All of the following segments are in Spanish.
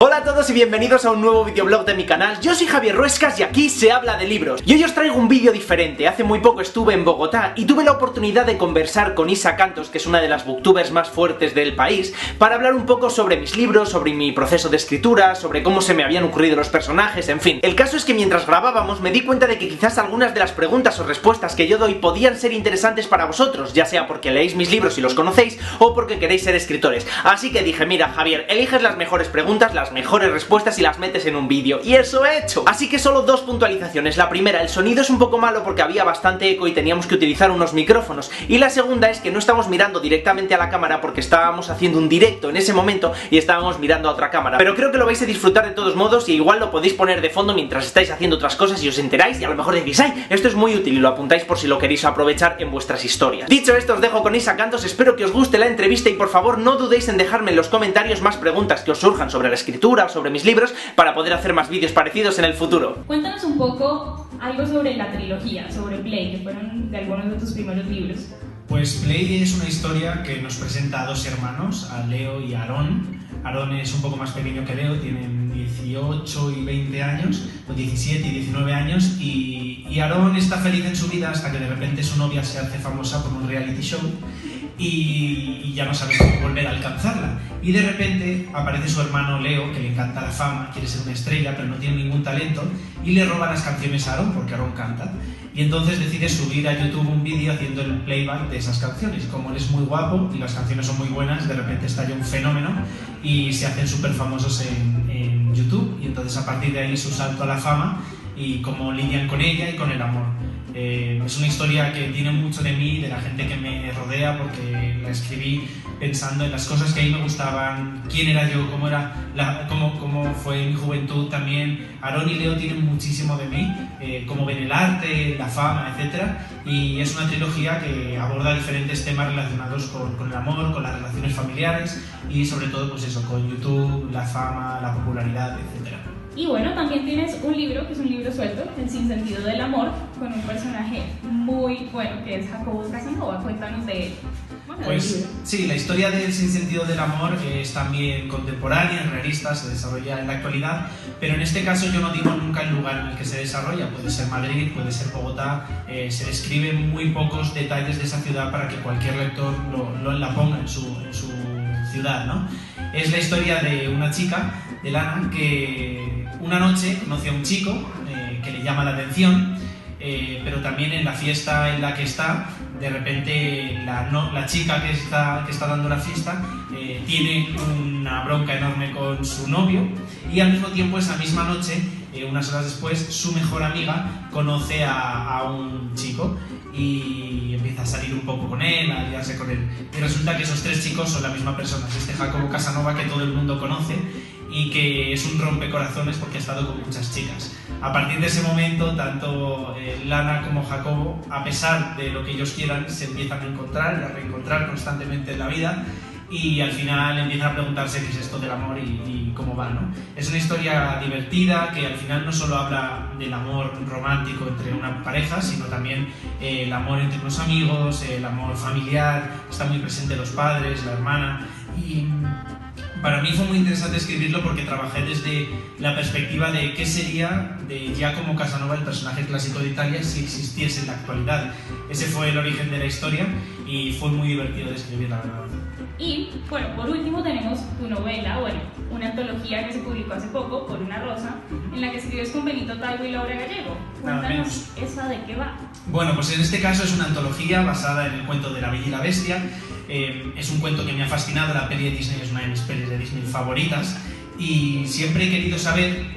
Hola a todos y bienvenidos a un nuevo videoblog de mi canal. Yo soy Javier Ruescas y aquí se habla de libros. Y hoy os traigo un vídeo diferente. Hace muy poco estuve en Bogotá y tuve la oportunidad de conversar con Isa Cantos, que es una de las booktubers más fuertes del país, para hablar un poco sobre mis libros, sobre mi proceso de escritura, sobre cómo se me habían ocurrido los personajes, en fin. El caso es que mientras grabábamos me di cuenta de que quizás algunas de las preguntas o respuestas que yo doy podían ser interesantes para vosotros, ya sea porque leéis mis libros y los conocéis, o porque queréis ser escritores. Así que dije, mira Javier, eliges las mejores preguntas, las mejores respuestas y las metes en un vídeo, y eso he hecho. Así que solo dos puntualizaciones. La primera, el sonido es un poco malo porque había bastante eco y teníamos que utilizar unos micrófonos, y la segunda es que no estamos mirando directamente a la cámara porque estábamos haciendo un directo en ese momento y estábamos mirando a otra cámara, pero creo que lo vais a disfrutar de todos modos y igual lo podéis poner de fondo mientras estáis haciendo otras cosas y os enteráis y a lo mejor decís, ¡ay! Esto es muy útil, y lo apuntáis por si lo queréis aprovechar en vuestras historias. Dicho esto, os dejo con Isa Cantos, espero que os guste la entrevista y por favor no dudéis en dejarme en los comentarios más preguntas que os surjan sobre la escritura o sobre mis libros para poder hacer más vídeos parecidos en el futuro. Cuéntanos un poco algo sobre la trilogía, sobre Play, que fueron de algunos de tus primeros libros. Pues Play es una historia que nos presenta a dos hermanos, a Leo y a Aarón. Aarón es un poco más pequeño que Leo, tienen 18 y 20 años, o 17 y 19 años, y Aarón está feliz en su vida hasta que de repente su novia se hace famosa por un reality show y ya no sabe cómo volver a alcanzarla. Y de repente aparece su hermano Leo, que le encanta la fama, quiere ser una estrella, pero no tiene ningún talento, y le roba las canciones a Aarón, porque Aarón canta. Y entonces decide subir a YouTube un vídeo haciendo el playback de esas canciones. Como él es muy guapo y las canciones son muy buenas, de repente estalla un fenómeno y se hacen súper famosos en YouTube. Y entonces a partir de ahí su salto a la fama y cómo lidian con ella y con el amor. Es una historia que tiene mucho de mí, de la gente que me rodea, porque la escribí pensando en las cosas que a mí me gustaban, quién era yo, cómo fue mi juventud también. Aarón y Leo tienen muchísimo de mí, cómo ven el arte, la fama, etc. Y es una trilogía que aborda diferentes temas relacionados con el amor, con las relaciones familiares y sobre todo pues eso, con YouTube, la fama, la popularidad, etc. Y bueno, también tienes un libro, que es un libro suelto, El sinsentido del amor, con un personaje muy bueno, que es Jacobo Casanova. Cuéntanos de él. Pues sí, la historia del sinsentido del amor es también contemporánea, realista, se desarrolla en la actualidad, pero en este caso yo no digo nunca el lugar en el que se desarrolla. Puede ser Madrid, puede ser Bogotá, se describen muy pocos detalles de esa ciudad para que cualquier lector la ponga en su ciudad, ¿no? Es la historia de una chica, de Lana, que una noche conoce a un chico que le llama la atención, pero también en la fiesta en la que está, de repente la chica que está dando la fiesta tiene una bronca enorme con su novio, y al mismo tiempo esa misma noche, unas horas después, su mejor amiga conoce a un chico y empieza a salir un poco con él, a liarse con él, y resulta que esos tres chicos son la misma persona. Es este Jacobo Casanova que todo el mundo conoce y que es un rompecorazones porque ha estado con muchas chicas. A partir de ese momento, tanto Lana como Jacobo, a pesar de lo que ellos quieran, se empiezan a encontrar y a reencontrar constantemente en la vida, y al final empiezan a preguntarse qué es esto del amor y cómo va, ¿no? Es una historia divertida que al final no solo habla del amor romántico entre una pareja, sino también el amor entre unos amigos, el amor familiar, está muy presente los padres, la hermana, y para mí fue muy interesante escribirlo porque trabajé desde la perspectiva de qué sería de Giacomo Casanova, el personaje clásico de Italia, si existiese en la actualidad. Ese fue el origen de la historia y fue muy divertido de escribir, la verdad. Y bueno, por último tenemos tu novela, una antología que se publicó hace poco, Por una rosa, en la que escribes con Benito Taibo y Laura Gallego. Cuéntanos esa de qué va. Bueno, pues en este caso es una antología basada en el cuento de La Bella y la Bestia. Es un cuento que me ha fascinado, la peli de Disney es una de mis pelis de Disney favoritas, y siempre he querido saber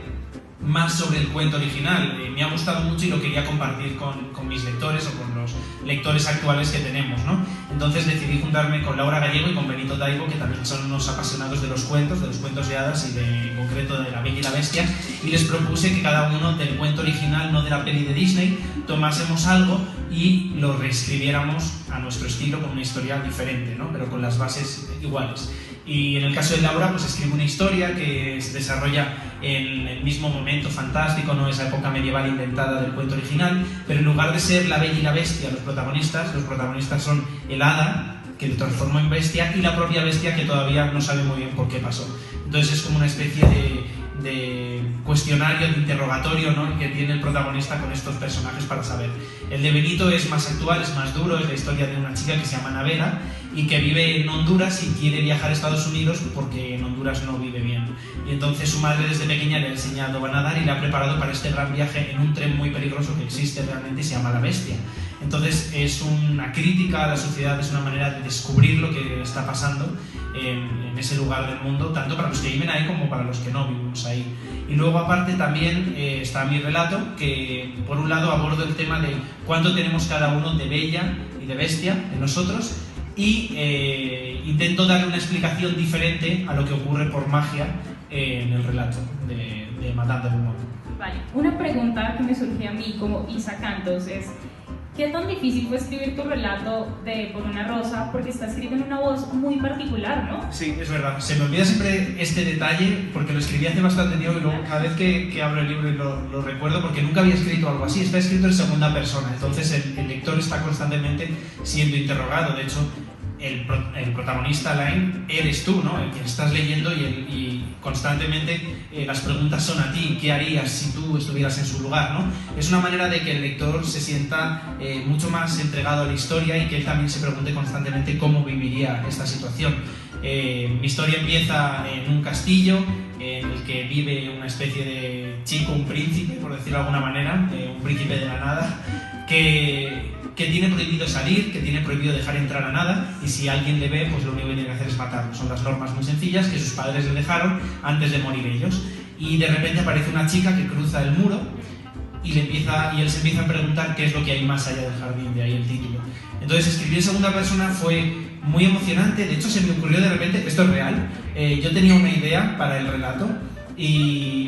más sobre el cuento original. Me ha gustado mucho y lo quería compartir con mis lectores o con los lectores actuales que tenemos, ¿no? Entonces decidí juntarme con Laura Gallego y con Benito Taibo, que también son unos apasionados de los cuentos de hadas y en concreto de La Bella y la Bestia, y les propuse que cada uno del cuento original, no de la peli de Disney, tomásemos algo y lo reescribiéramos a nuestro estilo con una historia diferente, ¿no? Pero con las bases iguales. Y en el caso de Laura, pues escribe una historia que se desarrolla en el mismo momento fantástico, no esa época medieval inventada del cuento original, pero en lugar de ser la Bella y la Bestia los protagonistas son el hada, que le transformó en bestia, y la propia bestia que todavía no sabe muy bien por qué pasó. Entonces es como una especie de cuestionario, de interrogatorio, ¿no?, que tiene el protagonista con estos personajes para saber. El de Benito es más actual, es más duro, es la historia de una chica que se llama Anabela y que vive en Honduras y quiere viajar a Estados Unidos porque en Honduras no vive bien. Y entonces su madre desde pequeña le ha enseñado a nadar y le ha preparado para este gran viaje en un tren muy peligroso que existe realmente y se llama La Bestia. Entonces es una crítica a la sociedad, es una manera de descubrir lo que está pasando en ese lugar del mundo, tanto para los que viven ahí como para los que no vivimos ahí. Y luego aparte también está mi relato, que por un lado abordo el tema de cuánto tenemos cada uno de bella y de bestia en nosotros, y intento darle una explicación diferente a lo que ocurre por magia en el relato de Madame de Beaumont. Vale, una pregunta que me surge a mí como Isa Cantos es: ¿qué tan difícil fue escribir tu relato de Por una rosa? Porque está escrito en una voz muy particular, ¿no? Sí, es verdad. Se me olvida siempre este detalle porque lo escribí hace bastante tiempo y luego cada vez que abro el libro y lo recuerdo, porque nunca había escrito algo así. Está escrito en segunda persona, entonces el lector está constantemente siendo interrogado. De hecho, el protagonista, Alain, eres tú, ¿no?, el que estás leyendo y constantemente las preguntas son a ti. ¿Qué harías si tú estuvieras en su lugar, ¿no? Es una manera de que el lector se sienta mucho más entregado a la historia y que él también se pregunte constantemente cómo viviría esta situación. Mi historia empieza en un castillo en el que vive una especie de chico, un príncipe, por decirlo de alguna manera, un príncipe de la nada, que tiene prohibido salir, que tiene prohibido dejar entrar a nada, y si alguien le ve, pues lo único que tiene que hacer es matarlo. Son las normas muy sencillas que sus padres le dejaron antes de morir ellos. Y de repente aparece una chica que cruza el muro y él se empieza a preguntar qué es lo que hay más allá del jardín, de ahí el título. Entonces escribir en segunda persona fue muy emocionante. De hecho, se me ocurrió de repente, esto es real, yo tenía una idea para el relato,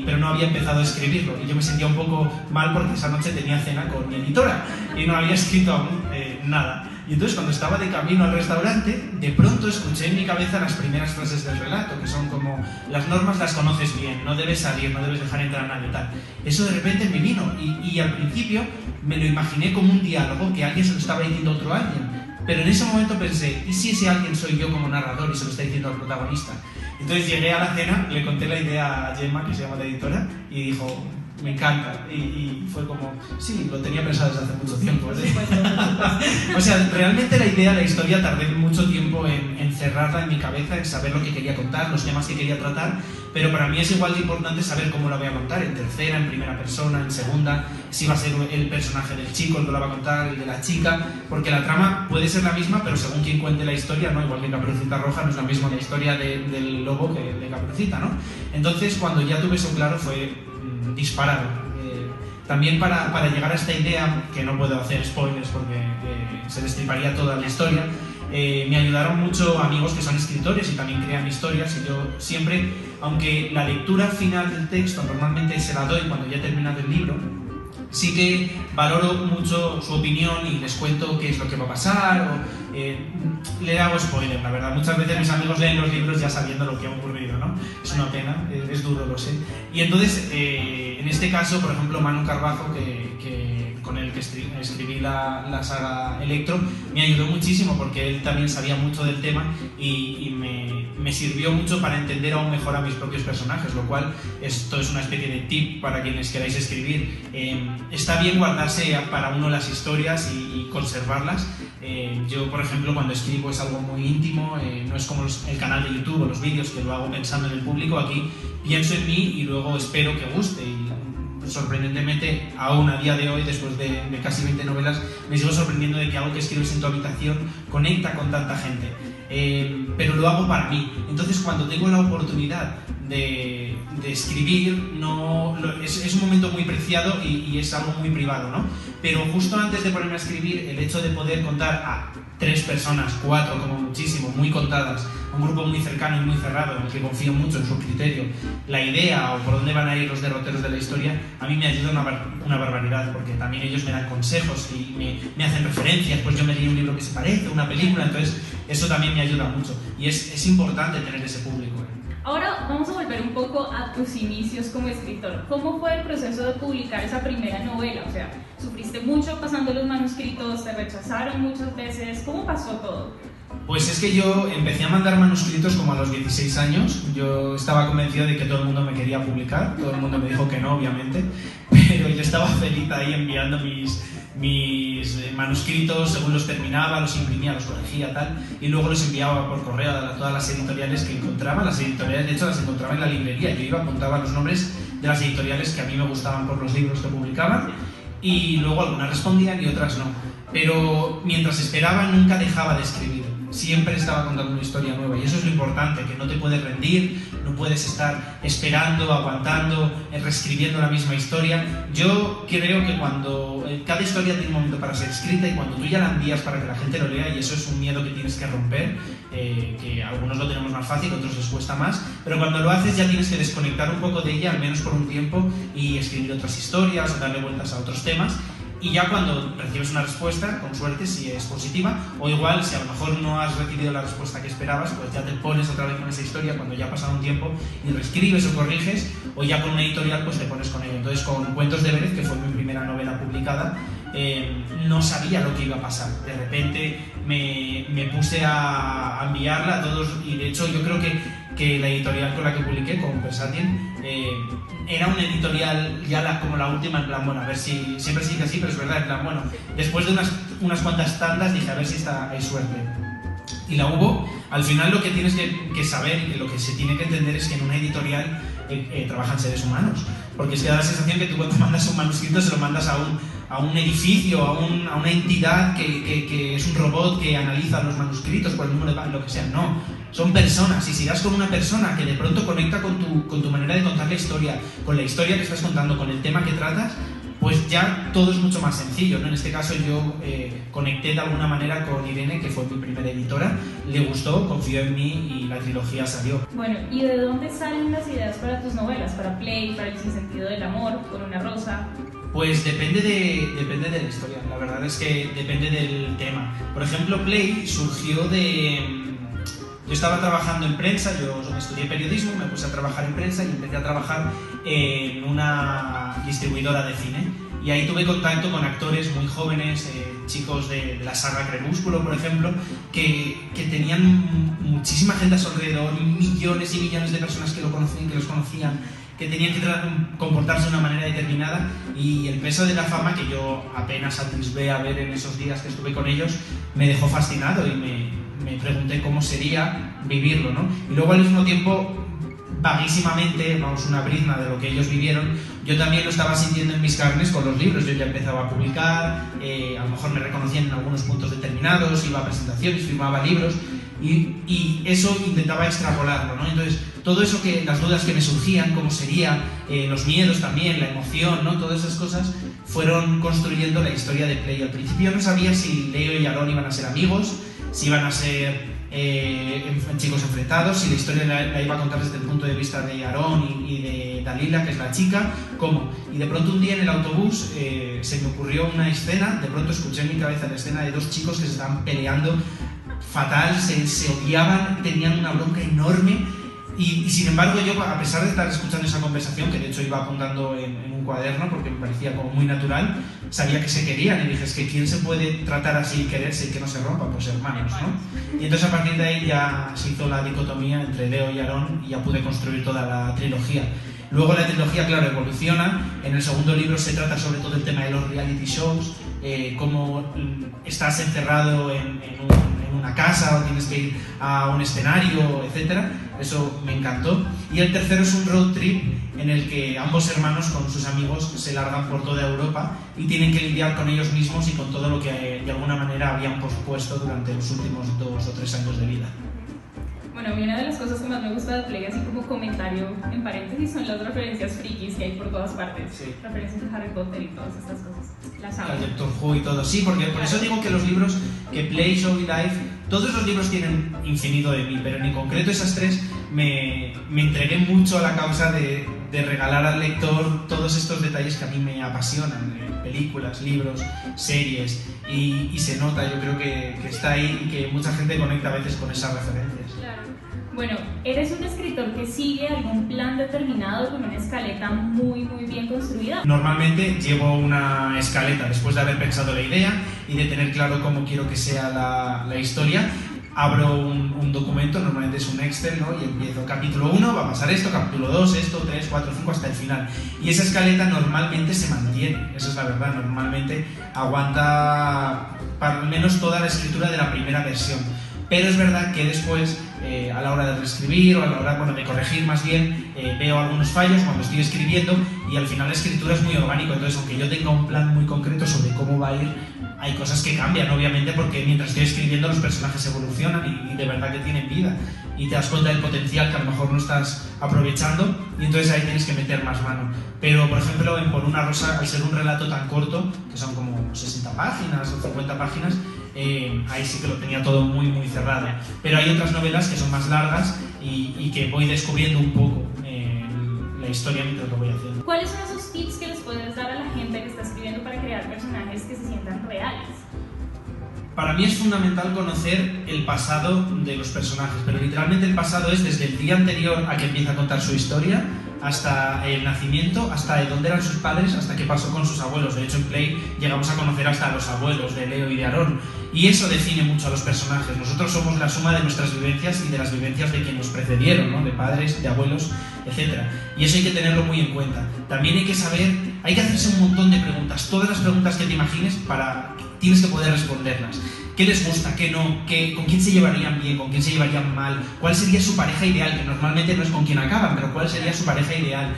pero no había empezado a escribirlo y yo me sentía un poco mal porque esa noche tenía cena con mi editora y no había escrito aún nada. Y entonces, cuando estaba de camino al restaurante, de pronto escuché en mi cabeza las primeras frases del relato, que son como: las normas las conoces bien, no debes salir, no debes dejar entrar a nadie, tal. Eso de repente me vino y al principio me lo imaginé como un diálogo que alguien se lo estaba diciendo a otro alguien, pero en ese momento pensé: ¿y si ese alguien soy yo como narrador y se lo está diciendo al protagonista? Entonces llegué a la cena, le conté la idea a Gemma, que se llama la editora, y dijo: me encanta. Y fue como: sí, lo tenía pensado desde hace mucho tiempo, ¿eh? O sea, realmente la historia tardé mucho tiempo en cerrarla en mi cabeza, en saber lo que quería contar, los temas que quería tratar, pero para mí es igual de importante saber cómo la voy a contar, en tercera, en primera persona, en segunda, si va a ser el personaje del chico el que la va a contar, el de la chica, porque la trama puede ser la misma, pero según quien cuente la historia, ¿no? Igual que Caperucita Roja no es la misma la historia del lobo que de Caperucita, ¿no? Entonces, cuando ya tuve eso claro, fue disparado. También para llegar a esta idea, que no puedo hacer spoilers porque se destriparía toda la historia, me ayudaron mucho amigos que son escritores y también crean historias, y yo siempre, aunque la lectura final del texto normalmente se la doy cuando ya he terminado el libro, sí que valoro mucho su opinión y les cuento qué es lo que va a pasar, o le hago spoiler, la verdad. Muchas veces mis amigos leen los libros ya sabiendo lo que ha ocurrido, ¿no? Es una pena, es duro, lo sé. Y entonces, en este caso, por ejemplo, Manu Carbajo, con el que escribí la saga Electro, me ayudó muchísimo porque él también sabía mucho del tema y me sirvió mucho para entender aún mejor a mis propios personajes, lo cual esto es una especie de tip para quienes queráis escribir. Está bien guardarse para uno las historias y conservarlas. Yo, por ejemplo, cuando escribo es algo muy íntimo, no es como el canal de YouTube o los vídeos, que lo hago pensando en el público. Aquí pienso en mí y luego espero que guste, y sorprendentemente aún a día de hoy, después de casi 20 novelas, me sigo sorprendiendo de que algo que escribes en tu habitación conecta con tanta gente, pero lo hago para mí. Entonces, cuando tengo la oportunidad de escribir, es un momento muy preciado y es algo muy privado, ¿no? Pero justo antes de ponerme a escribir, el hecho de poder contar a 3 personas, 4 como muchísimo, muy contadas, un grupo muy cercano y muy cerrado, en el que confío mucho en su criterio, la idea o por dónde van a ir los derroteros de la historia, a mí me ayuda una barbaridad, porque también ellos me dan consejos y me hacen referencias. Pues yo me leí un libro que se parece, una película, entonces eso también me ayuda mucho, y es importante tener ese público. Ahora vamos a volver un poco a tus inicios como escritor. ¿Cómo fue el proceso de publicar esa primera novela? O sea, ¿sufriste mucho pasando los manuscritos? ¿Te rechazaron muchas veces? ¿Cómo pasó todo? Pues es que yo empecé a mandar manuscritos como a los 16 años. Yo estaba convencido de que todo el mundo me quería publicar, todo el mundo me dijo que no, obviamente, pero yo estaba feliz ahí enviando mis manuscritos, según los terminaba, los imprimía, los corregía, tal, y luego los enviaba por correo a todas las editoriales que encontraba. Las editoriales, de hecho, las encontraba en la librería. Yo iba, apuntaba los nombres de las editoriales que a mí me gustaban por los libros que publicaban, y luego algunas respondían y otras no. Pero mientras esperaba nunca dejaba de escribir. Siempre estaba contando una historia nueva, y eso es lo importante, que no te puedes rendir, no puedes estar esperando, aguantando, reescribiendo la misma historia. Yo creo que cada historia tiene un momento para ser escrita, y cuando tú ya la envías para que la gente lo lea, y eso es un miedo que tienes que romper, que a algunos lo tenemos más fácil, a otros les cuesta más, pero cuando lo haces ya tienes que desconectar un poco de ella, al menos por un tiempo, y escribir otras historias o darle vueltas a otros temas. Y ya cuando recibes una respuesta, con suerte, si es positiva, o igual, si a lo mejor no has recibido la respuesta que esperabas, pues ya te pones otra vez con esa historia cuando ya ha pasado un tiempo y reescribes o corriges, o ya con una editorial pues te pones con ello. Entonces, con Cuentos de Bérez, que fue mi primera novela publicada, no sabía lo que iba a pasar. De repente me puse a enviarla a todos, y de hecho yo creo que la editorial con la que publiqué, con Versátil, era una editorial ya como la última, en plan, bueno, a ver si, siempre se dice así, pero es verdad, en plan, bueno, después de unas cuantas tandas dije, a ver si hay suerte. Y la hubo. Al final lo que tienes que saber, y lo que se tiene que entender, es que en una editorial trabajan seres humanos, porque es que da la sensación que tú cuando mandas un manuscrito se lo mandas a un edificio, a una entidad que es un robot que analiza los manuscritos por el número de lo que sea. No, son personas, y si das con una persona que de pronto conecta con tu manera de contar la historia, con la historia que estás contando, con el tema que tratas, pues ya todo es mucho más sencillo, ¿no? En este caso yo conecté de alguna manera con Irene, que fue mi primera editora, le gustó, confió en mí y la trilogía salió. Bueno, ¿y de dónde salen las ideas para tus novelas? ¿Para Play, para El sinsentido del amor, Por una rosa? Pues depende de la historia, la verdad es que depende del tema. Por ejemplo, Play surgió de... Yo estaba trabajando en prensa, yo estudié periodismo, me puse a trabajar en prensa y empecé a trabajar en una distribuidora de cine. Y ahí tuve contacto con actores muy jóvenes, chicos de la saga Crepúsculo, por ejemplo, que tenían muchísima gente a su alrededor, millones y millones de personas que los conocían, que tenían que comportarse de una manera determinada, y el peso de la fama, que yo apenas atisbé a ver en esos días que estuve con ellos, me dejó fascinado y me pregunté cómo sería vivirlo, ¿no? Y luego al mismo tiempo, vaguísimamente, vamos, una brizna de lo que ellos vivieron, yo también lo estaba sintiendo en mis carnes con los libros. Yo ya empezaba a publicar, a lo mejor me reconocían en algunos puntos determinados, iba a presentaciones, firmaba libros, y eso intentaba extrapolarlo, ¿no? Entonces, todo eso, las dudas que me surgían, cómo sería, los miedos también, la emoción, ¿no? Todas esas cosas fueron construyendo la historia de Play. Al principio no sabía si Leo y Aarón iban a ser amigos, si iban a ser chicos enfrentados, si la historia la iba a contar desde el punto de vista de Aarón y de Dalila, que es la chica, cómo. Y de pronto un día en el autobús se me ocurrió una escena, de pronto escuché en mi cabeza la escena de dos chicos que se estaban peleando fatal, se odiaban, tenían una bronca enorme, y sin embargo yo, a pesar de estar escuchando esa conversación, que de hecho iba apuntando en un cuaderno porque me parecía como muy natural, sabía que se querían, y dije, es que ¿quién se puede tratar así y quererse y que no se rompa? Pues hermanos, ¿no? Y entonces a partir de ahí ya se hizo la dicotomía entre Leo y Aarón, y ya pude construir toda la trilogía. Luego la trilogía, claro, evoluciona. En el segundo libro se trata sobre todo el tema de los reality shows, cómo estás encerrado en una casa o tienes que ir a un escenario, etc. Eso me encantó. Y el tercero es un road trip en el que ambos hermanos con sus amigos se largan por toda Europa y tienen que lidiar con ellos mismos y con todo lo que de alguna manera habían pospuesto durante los últimos 2 o 3 años de vida. Bueno, a mí una de las cosas que más me gusta de Play, así como comentario en paréntesis, son las referencias frikis que hay por todas partes. Sí. Referencias de Harry Potter y todas estas cosas. Las amo. El Doctor Who y todo. Sí, porque por eso digo que los libros, que Play, Show y Life, todos los libros tienen infinito de mí, pero en concreto esas tres me entregué mucho a la causa de regalar al lector todos estos detalles que a mí me apasionan. Películas, libros, series, y se nota, yo creo que está ahí y que mucha gente conecta a veces con esas referencias. Claro. Bueno, eres un escritor que sigue algún plan determinado con una escaleta muy bien construida. Normalmente llevo una escaleta después de haber pensado la idea y de tener claro cómo quiero que sea la historia. abro un documento, normalmente es un Excel, ¿no? Y empiezo capítulo 1, va a pasar esto, capítulo 2, esto, 3, 4, 5, hasta el final. Y esa escaleta normalmente se mantiene, eso es la verdad, normalmente aguanta para al menos toda la escritura de la primera versión. Pero es verdad que después, a la hora de reescribir o a la hora, bueno, de corregir más bien, veo algunos fallos cuando estoy escribiendo y al final la escritura es muy orgánico, entonces aunque yo tenga un plan muy concreto sobre cómo va a ir, hay cosas que cambian, obviamente, porque mientras estoy escribiendo los personajes evolucionan y de verdad que tienen vida y te das cuenta del potencial que a lo mejor no estás aprovechando y entonces ahí tienes que meter más mano. Pero, por ejemplo, en Por una rosa, al ser un relato tan corto, que son como 60 páginas o 50 páginas, ahí sí que lo tenía todo muy muy cerrado. Pero hay otras novelas que son más largas y que voy descubriendo un poco la historia mientras lo voy haciendo. ¿Cuáles son esos tips que les puedes dar a la gente que está escribiendo para crear personajes que se sientan reales? Para mí es fundamental conocer el pasado de los personajes, pero literalmente el pasado es desde el día anterior a que empieza a contar su historia, hasta el nacimiento, hasta de dónde eran sus padres, hasta qué pasó con sus abuelos. De hecho, en Play llegamos a conocer hasta a los abuelos de Leo y de Aarón. Y eso define mucho a los personajes. Nosotros somos la suma de nuestras vivencias y de las vivencias de quienes nos precedieron, ¿no? De padres, de abuelos, etc. Y eso hay que tenerlo muy en cuenta. También hay que saber, hay que hacerse un montón de preguntas. Todas las preguntas que te imagines, tienes que poder responderlas. ¿Qué les gusta? ¿Qué no? ¿Con quién se llevarían bien? ¿Con quién se llevarían mal? ¿Cuál sería su pareja ideal? Que normalmente no es con quien acaban, pero ¿cuál sería su pareja ideal?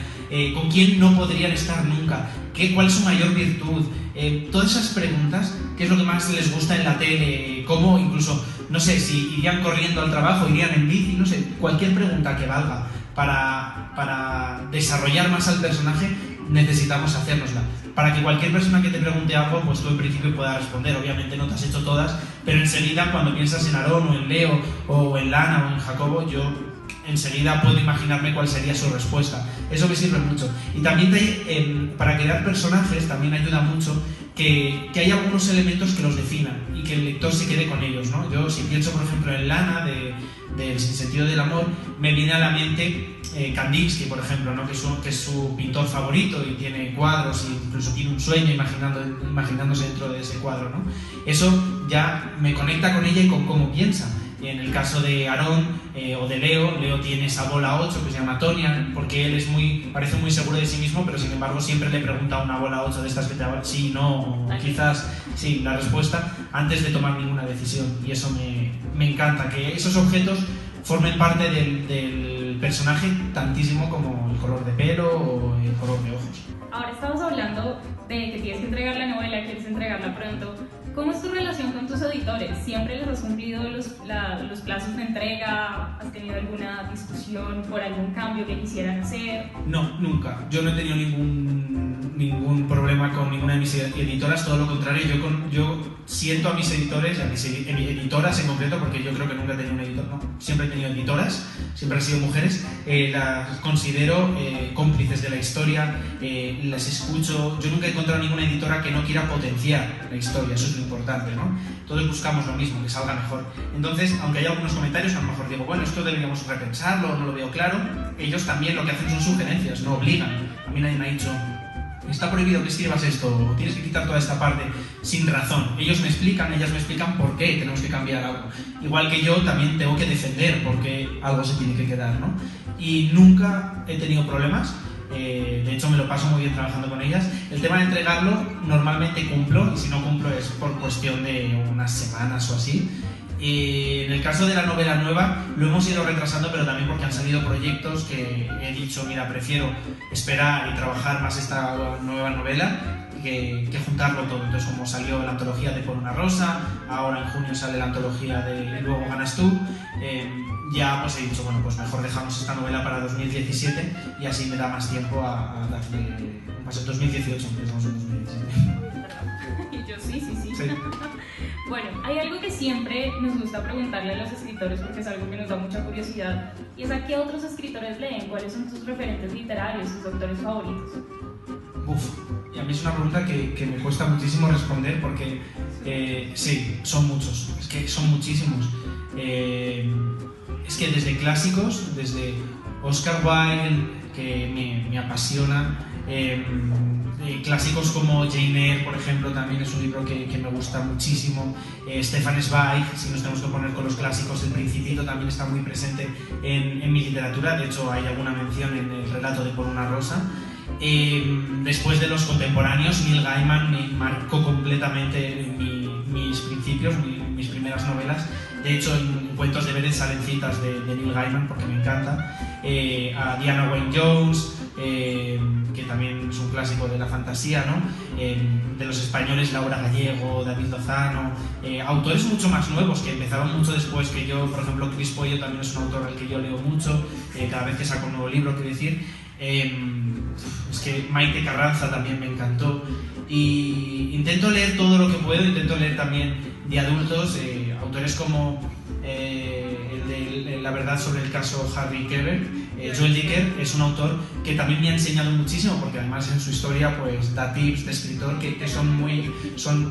¿Con quién no podrían estar nunca? ¿Cuál es su mayor virtud? Todas esas preguntas, ¿qué es lo que más les gusta en la tele? ¿Cómo incluso, no sé, si irían corriendo al trabajo, irían en bici? No sé, cualquier pregunta que valga para desarrollar más al personaje, necesitamos hacérnosla. Para que cualquier persona que te pregunte algo, pues tú en principio puedas responder. Obviamente no te has hecho todas, pero enseguida cuando piensas en Aarón o en Leo o en Lana o en Jacobo, yo enseguida puedo imaginarme cuál sería su respuesta. Eso me sirve mucho. Y también para crear personajes también ayuda mucho que hay algunos elementos que los definan y que el lector se quede con ellos, ¿no? Yo si pienso por ejemplo en Lana del Sinsentido del Amor, me viene a la mente Kandinsky, por ejemplo, ¿no? que es su pintor favorito y tiene cuadros e incluso tiene un sueño imaginándose dentro de ese cuadro, ¿no? Eso ya me conecta con ella y con cómo piensa. En el caso de Aarón o de Leo tiene esa bola 8 que se llama Tonya, porque él parece muy seguro de sí mismo, pero sin embargo siempre le pregunta a una bola 8 de estas que te hablan sí, no, o quizás sí, la respuesta antes de tomar ninguna decisión. Y eso me encanta, que esos objetos formen parte del personaje tantísimo como el color de pelo o el color de ojos. Ahora estamos hablando de que tienes que entregar la novela, quieres entregarla pronto. ¿Cómo es tu relación con tus editores? ¿Siempre les has cumplido los plazos de entrega? ¿Has tenido alguna discusión por algún cambio que quisieran hacer? No, nunca. Yo no he tenido ningún problema con ninguna de mis editoras, todo lo contrario. Yo siento a mis editores, a mis editoras en concreto, porque yo creo que nunca he tenido un editor, no. Siempre he tenido editoras, siempre han sido mujeres, las considero cómplices de la historia, las escucho. Yo nunca he encontrado ninguna editora que no quiera potenciar la historia, eso es lo importante, ¿no? Todos buscamos lo mismo, que salga mejor. Entonces, aunque hay algunos comentarios, a lo mejor digo, bueno, esto deberíamos repensarlo, no lo veo claro, ellos también lo que hacen son sugerencias, no obligan. A mí nadie me ha dicho, está prohibido que escribas esto, o tienes que quitar toda esta parte, sin razón. Ellas me explican por qué tenemos que cambiar algo. Igual que yo también tengo que defender por qué algo se tiene que quedar, ¿no? Y nunca he tenido problemas. De hecho me lo paso muy bien trabajando con ellas. El tema de entregarlo normalmente cumplo, y si no cumplo es por cuestión de unas semanas o así. En el caso de la novela nueva lo hemos ido retrasando, pero también porque han salido proyectos que he dicho, mira, prefiero esperar y trabajar más esta nueva novela que juntarlo todo. Entonces, como salió la antología de Por una rosa, ahora en junio sale la antología de Luego ganas tú, ya pues he dicho, bueno, pues mejor dejamos esta novela para 2017 y así me da más tiempo a darle un paso. 2018, empezamos en 2017. Y yo sí. Bueno, hay algo que siempre nos gusta preguntarle a los escritores porque es algo que nos da mucha curiosidad, y es a qué otros escritores leen, cuáles son tus referentes literarios, tus autores favoritos. Y a mí es una pregunta que me cuesta muchísimo responder porque sí, son muchos, es que son muchísimos. Es que desde clásicos, desde Oscar Wilde, que me apasiona, Clásicos como Jane Eyre, por ejemplo, también es un libro que me gusta muchísimo. Stefan Zweig, si nos tenemos que poner con los clásicos, El Principito también está muy presente en mi literatura. De hecho, hay alguna mención en el relato de Por una rosa. Después de los contemporáneos, Neil Gaiman me marcó completamente mis principios, mis primeras novelas. De hecho, en Cuentos de Beret salen citas de Neil Gaiman porque me encanta. A Diana Wynne Jones, que también es un clásico de la fantasía, ¿no? De los españoles, Laura Gallego, David Lozano, autores mucho más nuevos que empezaron mucho después que yo. Por ejemplo, Chris Pollo también es un autor al que yo leo mucho, cada vez que saco un nuevo libro, quiero decir. Es que Maite Carranza también me encantó, y intento leer todo lo que puedo. Intento leer también de adultos, autores como el de La verdad sobre el caso Harry Keber. Joel Dicker es un autor que también me ha enseñado muchísimo, porque además en su historia pues da tips de escritor que son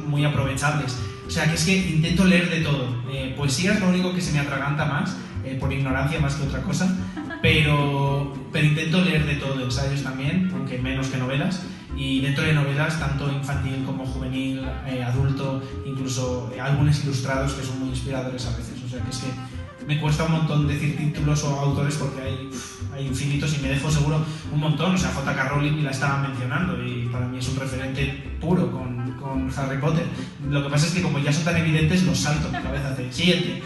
muy aprovechables. O sea, que es que intento leer de todo. Poesía es lo único que se me atraganta más, por ignorancia más que otra cosa, pero intento leer de todo. Ensayos también, aunque menos que novelas. Y dentro de novelas, tanto infantil como juvenil, adulto, incluso álbumes ilustrados que son muy inspiradores a veces. O sea, que es que me cuesta un montón decir títulos o autores porque hay infinitos, y me dejo seguro un montón. O sea, J.K. Rowling la estaba mencionando y para mí es un referente puro con Harry Potter. Lo que pasa es que como ya son tan evidentes, los salto en mi cabeza hace 7.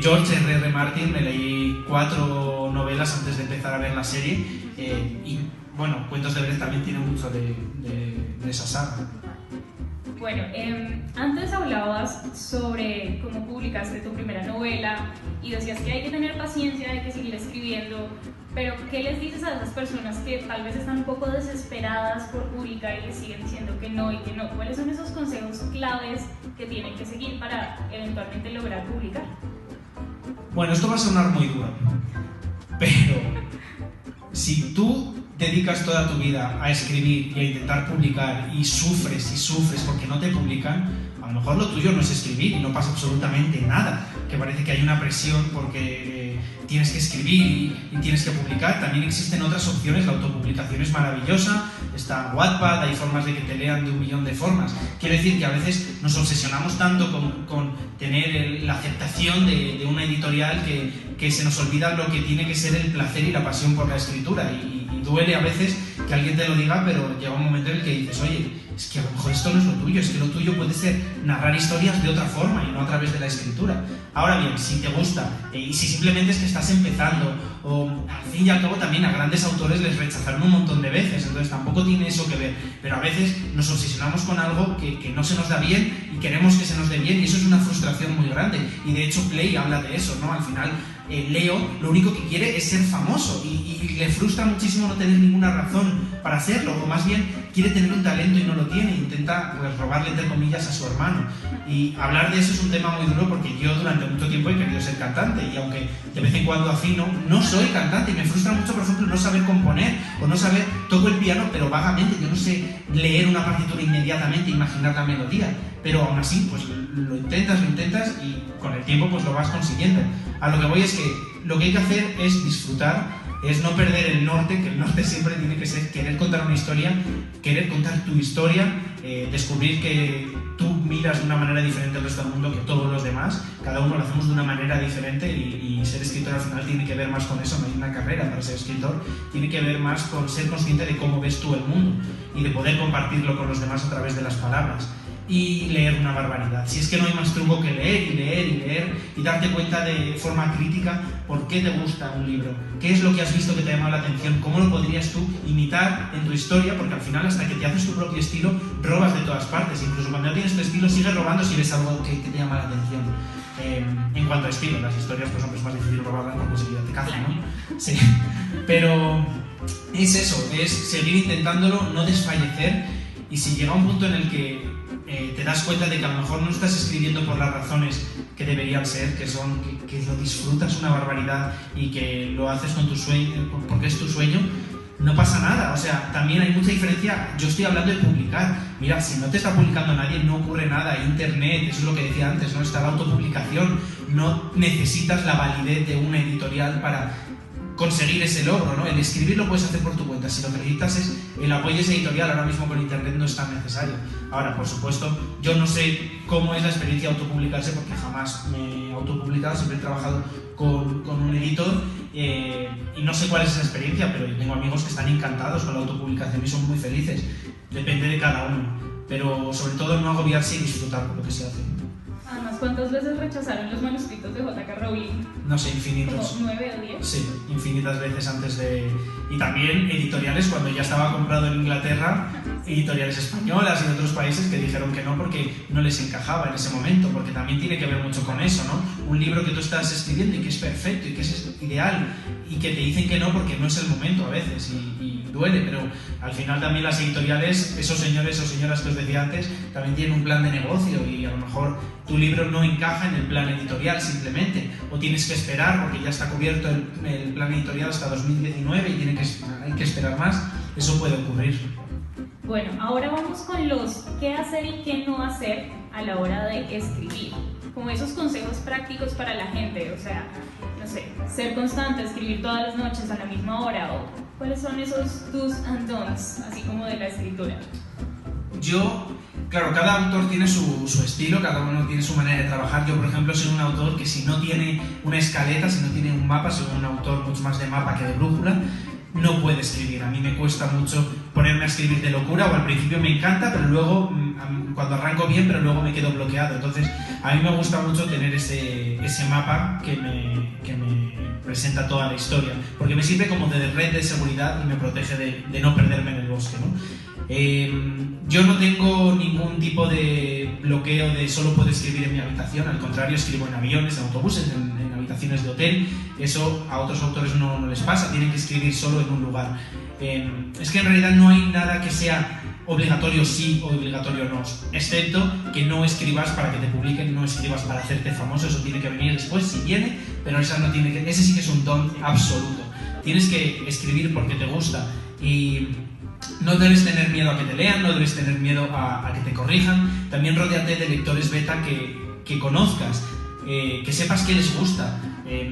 George R.R. Martin, me leí 4 novelas antes de empezar a ver la serie, y bueno, Cuentos de Beret también tiene mucho de esa saga. Bueno, antes hablabas sobre cómo publicaste tu primera novela y decías que hay que tener paciencia, hay que seguir escribiendo, pero ¿qué les dices a esas personas que tal vez están un poco desesperadas por publicar y les siguen diciendo que no y que no? ¿Cuáles son esos consejos claves que tienen que seguir para eventualmente lograr publicar? Bueno, esto va a sonar muy duro, pero si tú dedicas toda tu vida a escribir y a intentar publicar y sufres porque no te publican, a lo mejor lo tuyo no es escribir y no pasa absolutamente nada, que parece que hay una presión porque tienes que escribir y tienes que publicar. También existen otras opciones, la autopublicación es maravillosa, está Wattpad, hay formas de que te lean de 1.000.000 de formas. Quiero decir que a veces nos obsesionamos tanto con tener la aceptación de una editorial que se nos olvida lo que tiene que ser el placer y la pasión por la escritura, y duele a veces que alguien te lo diga, pero llega un momento en el que dices, oye, es que a lo mejor esto no es lo tuyo, es que lo tuyo puede ser narrar historias de otra forma y no a través de la escritura. Ahora bien, si te gusta, y si simplemente es que estás empezando, o al fin y al cabo también a grandes autores les rechazaron un montón de veces, entonces tampoco tiene eso que ver, pero a veces nos obsesionamos con algo que no se nos da bien y queremos que se nos dé bien, y eso es una frustración muy grande, y de hecho Play habla de eso, ¿no? Al final Leo lo único que quiere es ser famoso y le frustra muchísimo no tener ninguna razón para hacerlo, o más bien quiere tener un talento y no lo tiene, intenta pues robarle entre comillas a su hermano. Y hablar de eso es un tema muy duro, porque yo durante mucho tiempo he querido ser cantante, y aunque de vez en cuando afino, no soy cantante, y me frustra mucho, por ejemplo, no saber componer o no saber, toco el piano pero vagamente, yo no sé leer una partitura inmediatamente, imaginar la melodía, pero aún así pues lo intentas y con el tiempo pues lo vas consiguiendo. A lo que voy es que lo que hay que hacer es disfrutar, es no perder el norte, que el norte siempre tiene que ser querer contar una historia, querer contar tu historia, descubrir que tú miras de una manera diferente al resto del mundo que todos los demás, cada uno lo hacemos de una manera diferente, y ser escritor al final tiene que ver más con eso, no hay una carrera para ser escritor, tiene que ver más con ser consciente de cómo ves tú el mundo y de poder compartirlo con los demás a través de las palabras. Y leer una barbaridad. Si es que no hay más truco que leer y darte cuenta de forma crítica por qué te gusta un libro, qué es lo que has visto que te ha llamado la atención, cómo lo podrías tú imitar en tu historia, porque al final hasta que te haces tu propio estilo robas de todas partes, incluso cuando no tienes tu estilo sigues robando si ves algo que te llama la atención. En cuanto a estilo, las historias pues hombre, es más difícil robarlas porque enseguida te cazan, ¿no? Sí. Pero es eso, es seguir intentándolo, no desfallecer, y si llega un punto en el que te das cuenta de que a lo mejor no estás escribiendo por las razones que deberían ser, que son que lo disfrutas una barbaridad y que lo haces con tu sueño, porque es tu sueño, no pasa nada. O sea, también hay mucha diferencia. Yo estoy hablando de publicar. Mira, si no te está publicando nadie, no ocurre nada. Internet, eso es lo que decía antes, ¿no? Está la autopublicación. No necesitas la validez de una editorial para conseguir ese logro, ¿no? El escribir lo puedes hacer por tu cuenta, si lo que necesitas es el apoyo ese editorial. Ahora mismo con internet no es tan necesario. Ahora, por supuesto, yo no sé cómo es la experiencia de autopublicarse porque jamás me he autopublicado, siempre he trabajado con un editor y no sé cuál es esa experiencia, pero yo tengo amigos que están encantados con la autopublicación y son muy felices. Depende de cada uno, pero sobre todo no agobiarse y disfrutar con lo que se hace. Además, ¿cuántas veces rechazaron los manuscritos de J.K. Rowling? No sé, infinitos. ¿Como 9 o 10? Sí, infinitas veces antes de... Y también editoriales, cuando ya estaba comprado en Inglaterra, editoriales españolas y de otros países que dijeron que no porque no les encajaba en ese momento, porque también tiene que ver mucho con eso, ¿no? Un libro que tú estás escribiendo y que es perfecto y que es ideal y que te dicen que no porque no es el momento a veces y duele, pero al final también las editoriales, esos señores o señoras que os decía antes, también tienen un plan de negocio y a lo mejor tu libro no encaja en el plan editorial simplemente, o tienes que esperar porque ya está cubierto el plan editorial hasta 2019 y hay que esperar más. Eso puede ocurrir. Bueno, ahora vamos con los qué hacer y qué no hacer a la hora de escribir, como esos consejos prácticos para la gente, o sea, no sé, ser constante, escribir todas las noches a la misma hora, o cuáles son esos do's and don'ts, así como de la escritura. Claro, cada autor tiene su estilo, cada uno tiene su manera de trabajar. Yo, por ejemplo, soy un autor que si no tiene una escaleta, si no tiene un mapa, soy un autor mucho más de mapa que de brújula, no puede escribir. A mí me cuesta mucho ponerme a escribir de locura, o al principio me encanta, pero luego, cuando arranco bien, pero luego me quedo bloqueado. Entonces, a mí me gusta mucho tener ese mapa que me presenta toda la historia, porque me sirve como de red de seguridad y me protege de no perderme en el bosque, ¿no? Yo no tengo ningún tipo de bloqueo de solo puedo escribir en mi habitación, al contrario, escribo en aviones, en autobuses, en habitaciones de hotel. Eso a otros autores no les pasa, tienen que escribir solo en un lugar. Es que en realidad no hay nada que sea obligatorio sí o obligatorio no, excepto que no escribas para que te publiquen, no escribas para hacerte famoso, eso tiene que venir después si viene, pero ese sí que es un don absoluto. Tienes que escribir porque te gusta y no debes tener miedo a que te lean, no debes tener miedo a que te corrijan. También rodéate de lectores beta que conozcas, que sepas qué les gusta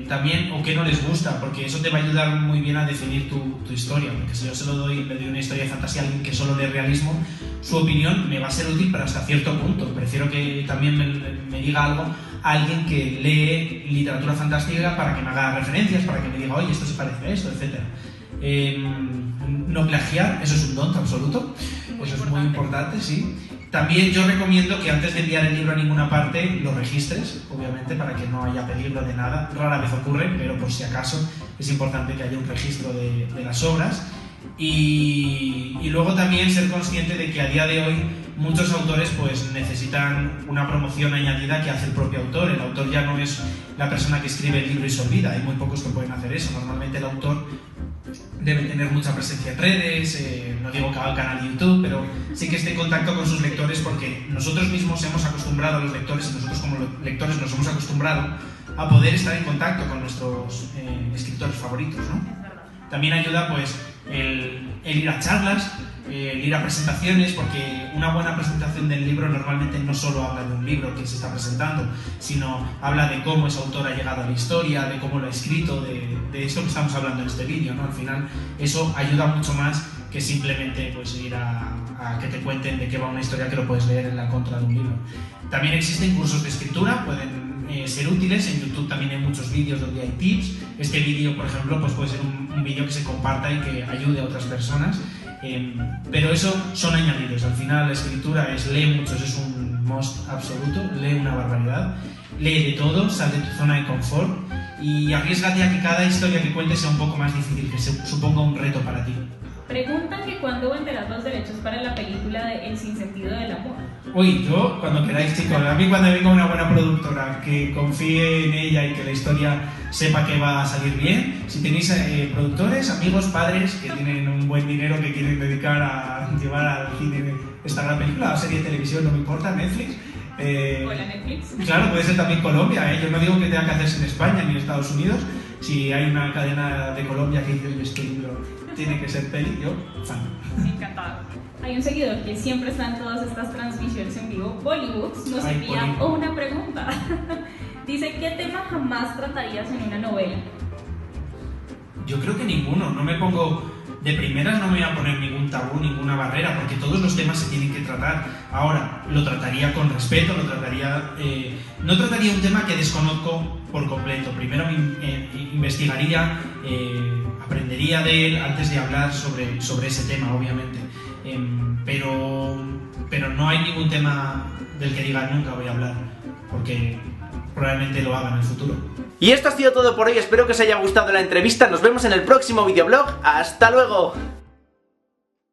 también o qué no les gusta, porque eso te va a ayudar muy bien a definir tu historia. Porque si yo le doy una historia de fantasía a alguien que solo lee realismo, su opinión me va a ser útil, pero hasta cierto punto. Prefiero que también me diga algo a alguien que lee literatura fantástica para que me haga referencias, para que me diga, oye, esto se parece a esto, etc. No plagiar, eso es un don absoluto, eso es muy importante, sí. También yo recomiendo que antes de enviar el libro a ninguna parte lo registres, obviamente, para que no haya peligro de nada. Rara vez ocurre, pero por si acaso es importante que haya un registro de las obras. Y luego también ser consciente de que a día de hoy muchos autores pues necesitan una promoción añadida que hace el propio autor. El autor ya no es la persona que escribe el libro y se olvida, hay muy pocos que pueden hacer eso. Normalmente el autor debe tener mucha presencia en redes, no digo que haga el canal de YouTube, pero sí que esté en contacto con sus lectores, porque nosotros mismos hemos acostumbrado a los lectores, y nosotros como lectores nos hemos acostumbrado a poder estar en contacto con nuestros escritores favoritos, ¿no? También ayuda pues el ir a charlas, el ir a presentaciones, porque una buena presentación del libro normalmente no solo habla de un libro que se está presentando, sino habla de cómo ese autor ha llegado a la historia, de cómo lo ha escrito, de esto que estamos hablando en este vídeo, ¿no? Al final eso ayuda mucho más que simplemente pues ir a que te cuenten de qué va una historia que lo puedes leer en la contra de un libro. También existen cursos de escritura, pueden ser útiles. En YouTube también hay muchos vídeos donde hay tips. Este vídeo, por ejemplo, pues puede ser un vídeo que se comparta y que ayude a otras personas. Pero eso son añadidos. Al final la escritura lee mucho, eso es un must absoluto. Lee una barbaridad, lee de todo, sal de tu zona de confort y arriésgate a que cada historia que cuentes sea un poco más difícil, que suponga un reto para ti. Preguntan que cuándo venderás los derechos para la película de El sinsentido del amor. Uy, yo cuando queráis, chicos. A mí cuando venga una buena productora que confíe en ella y que la historia sepa que va a salir bien. Si tenéis productores, amigos, padres que tienen un buen dinero que quieren dedicar a llevar al cine esta gran película, a serie de televisión, no me importa, Netflix. Hola, Netflix. Claro, puede ser también Colombia, ¿eh? Yo no digo que tenga que hacerse en España ni en Estados Unidos. Si hay una cadena de Colombia que dice, oye, este libro tiene que ser peli, yo, fan. Encantado. Hay un seguidor que siempre está en todas estas transmisiones en vivo, Bollywood, nos envía una pregunta. Dice, ¿qué tema jamás tratarías en una novela? Yo creo que ninguno, no me pongo... De primeras no me voy a poner ningún tabú, ninguna barrera, porque todos los temas se tienen que tratar. Ahora, lo trataría con respeto, no trataría un tema que desconozco por completo. Primero investigaría, aprendería de él antes de hablar sobre ese tema, obviamente. Pero no hay ningún tema del que diga nunca voy a hablar, porque probablemente lo haga en el futuro. Y esto ha sido todo por hoy, espero que os haya gustado la entrevista, nos vemos en el próximo videoblog, ¡hasta luego!